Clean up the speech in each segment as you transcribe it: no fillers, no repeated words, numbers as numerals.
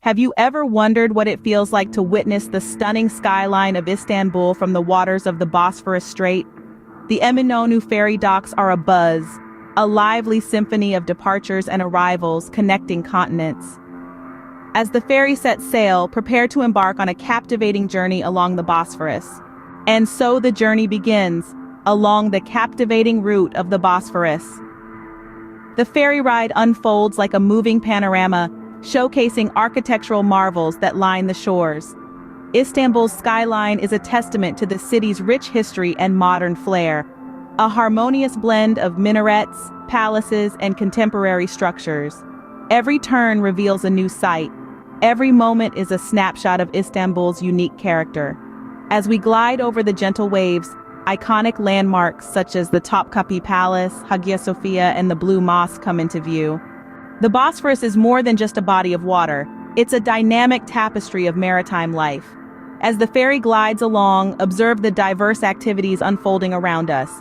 Have you ever wondered what it feels like to witness the stunning skyline of Istanbul from the waters of the Bosphorus Strait? The Eminönü ferry docks are abuzz, a lively symphony of departures and arrivals connecting continents. As the ferry sets sail, prepare to embark on a captivating journey along the Bosphorus. And so the journey begins, along the captivating route of the Bosphorus. The ferry ride unfolds like a moving panorama, showcasing architectural marvels that line the shores. Istanbul's skyline is a testament to the city's rich history and modern flair, a harmonious blend of minarets, palaces, and contemporary structures. Every turn reveals a new sight. Every moment is a snapshot of Istanbul's unique character. As we glide over the gentle waves, iconic landmarks such as the Topkapi Palace, Hagia Sophia, and the Blue Mosque come into view. The Bosphorus is more than just a body of water. It's a dynamic tapestry of maritime life. As the ferry glides along, observe the diverse activities unfolding around us.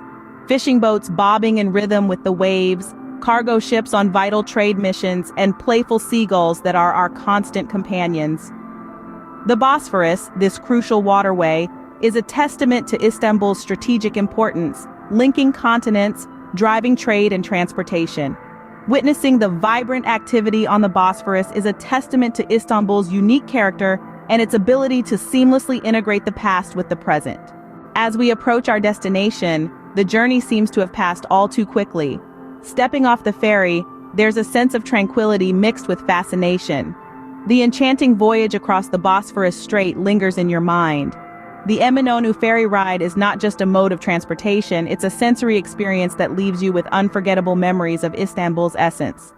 Fishing boats bobbing in rhythm with the waves, cargo ships on vital trade missions, and playful seagulls that are our constant companions. The Bosphorus, this crucial waterway, is a testament to Istanbul's strategic importance, linking continents, driving trade and transportation. Witnessing the vibrant activity on the Bosphorus is a testament to Istanbul's unique character and its ability to seamlessly integrate the past with the present. As we approach our destination, the journey seems to have passed all too quickly. Stepping off the ferry, there's a sense of tranquility mixed with fascination. The enchanting voyage across the Bosphorus Strait lingers in your mind. The Eminönü ferry ride is not just a mode of transportation, it's a sensory experience that leaves you with unforgettable memories of Istanbul's essence.